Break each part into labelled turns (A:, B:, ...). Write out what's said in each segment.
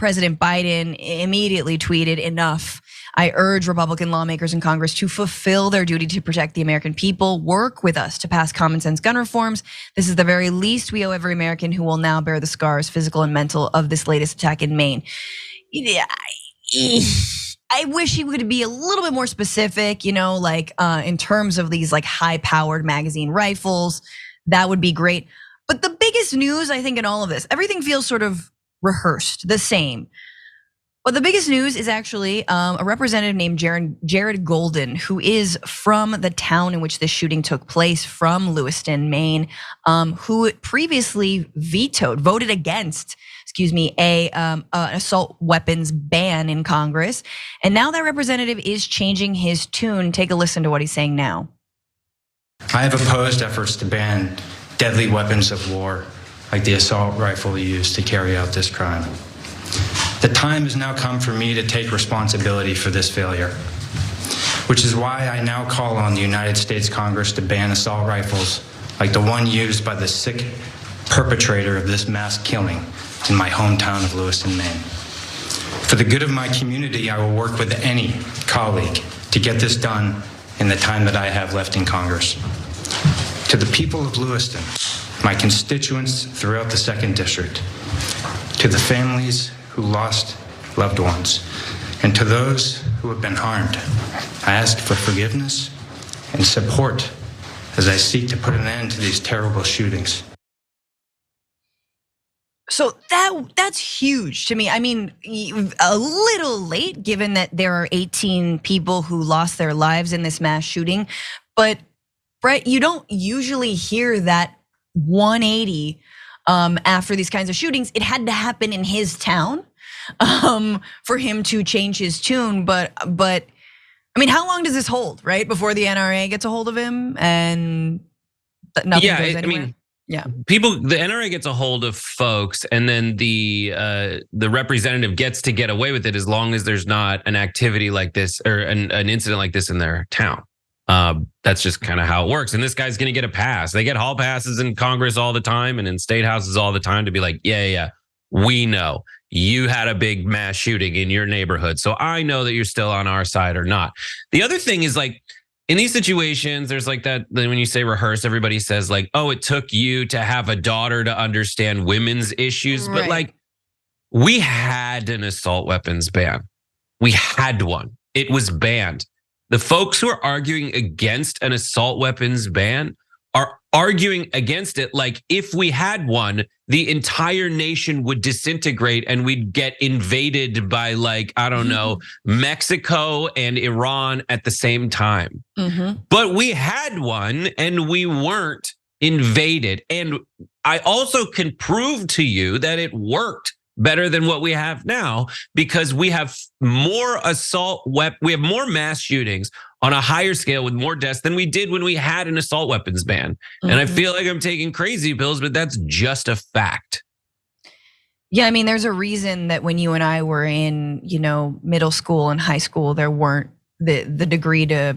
A: President Biden immediately tweeted, "Enough. I urge Republican lawmakers in Congress to fulfill their duty to protect the American people, work with us to pass common sense gun reforms. This is the very least we owe every American who will now bear the scars, physical and mental, of this latest attack in Maine." I wish he would be a little bit more specific, like in terms of these like high-powered magazine rifles. That would be great. But the biggest news, I think, in all of this, everything feels sort of rehearsed, the same. But the biggest news is actually a representative named Jared Golden, who is from the town in which this shooting took place, from Lewiston, Maine, who previously voted against, an assault weapons ban in Congress. And now that representative is changing his tune. Take a listen to what he's saying now.
B: I have opposed efforts to ban deadly weapons of war like the assault rifle used to carry out this crime. The time has now come for me to take responsibility for this failure, which is why I now call on the United States Congress to ban assault rifles like the one used by the sick perpetrator of this mass killing in my hometown of Lewiston, Maine. For the good of my community, I will work with any colleague to get this done in the time that I have left in Congress. To the people of Lewiston, my constituents throughout the 2nd District, to the families who lost loved ones, and to those who have been harmed, I ask for forgiveness and support as I seek to put an end to these terrible shootings.
A: So that's huge to me. I mean, a little late given that there are 18 people who lost their lives in this mass shooting, but Brett, you don't usually hear that 180 after these kinds of shootings. It had to happen in his town for him to change his tune. But I mean, how long does this hold, right? Before the NRA gets a hold of him and nothing goes anywhere? Yeah,
C: the NRA gets a hold of folks, and then the representative gets to get away with it as long as there's not an activity like this or an incident like this in their town. That's just kind of how it works. And this guy's going to get a pass. They get hall passes in Congress all the time and in state houses all the time to be like, yeah, we know you had a big mass shooting in your neighborhood, so I know that you're still on our side or not. The other thing is, like, in these situations, there's like that, when you say rehearse, everybody says like, oh, it took you to have a daughter to understand women's issues. Right. But like, we had an assault weapons ban. We had one. It was banned. The folks who are arguing against an assault weapons ban are arguing against it like if we had one, the entire nation would disintegrate and we'd get invaded by, like, I don't know, Mexico and Iran at the same time. But we had one and we weren't invaded. And I also can prove to you that it worked better than what we have now, because we have more we have more mass shootings on a higher scale with more deaths than we did when we had an assault weapons ban. And I feel like I'm taking crazy pills, but that's just a fact.
A: Yeah, I mean, there's a reason that when you and I were in, middle school and high school, there weren't the degree to,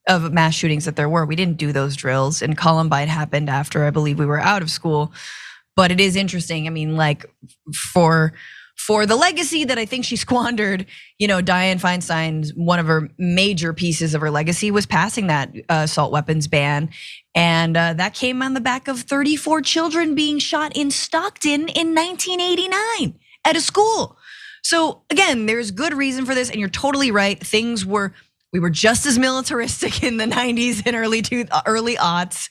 A: of mass shootings that there were. We didn't do those drills, and Columbine happened after, I believe, we were out of school. But it is interesting. I mean, like, for the legacy that I think she squandered, Dianne Feinstein's, one of her major pieces of her legacy was passing that assault weapons ban. And that came on the back of 34 children being shot in Stockton in 1989 at a school. So again, there's good reason for this, and you're totally right. We were just as militaristic in the 90s and early aughts.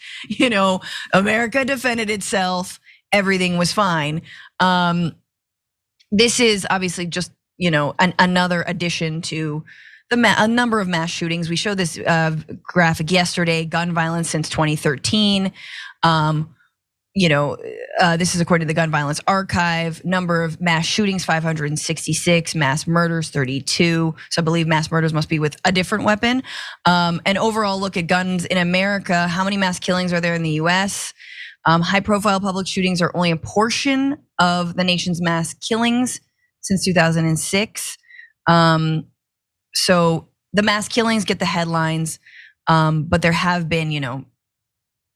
A: America defended itself. Everything was fine. This is obviously just, another addition to a number of mass shootings. We showed this graphic yesterday, gun violence since 2013. This is according to the Gun Violence Archive. Number of mass shootings, 566, mass murders, 32. So I believe mass murders must be with a different weapon. An overall look at guns in America. How many mass killings are there in the US? High profile public shootings are only a portion of the nation's mass killings since 2006. So the mass killings get the headlines, but there have been,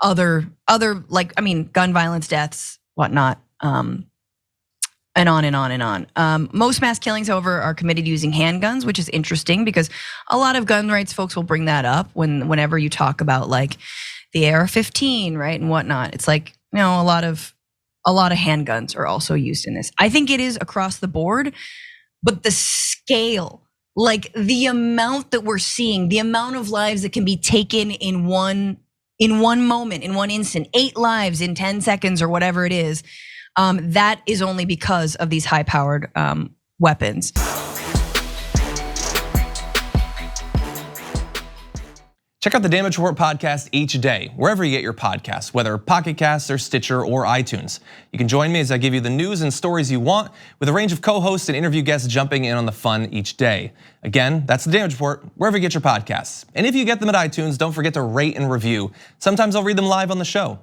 A: other gun violence deaths, whatnot. and on and on and on. Most mass killings, however, are committed using handguns, which is interesting because a lot of gun rights folks will bring that up whenever you talk about like the AR-15, right, and whatnot. It's like, you know, a lot of handguns are also used in this. I think it is across the board, but the scale, like the amount that we're seeing, the amount of lives that can be taken in one moment, in one instant, 8 lives in 10 seconds or whatever it is, that is only because of these high-powered weapons.
D: Check out the Damage Report podcast each day, wherever you get your podcasts, whether Pocket Casts or Stitcher or iTunes. You can join me as I give you the news and stories you want, with a range of co-hosts and interview guests jumping in on the fun each day. Again, that's the Damage Report, wherever you get your podcasts. And if you get them at iTunes, don't forget to rate and review. Sometimes I'll read them live on the show.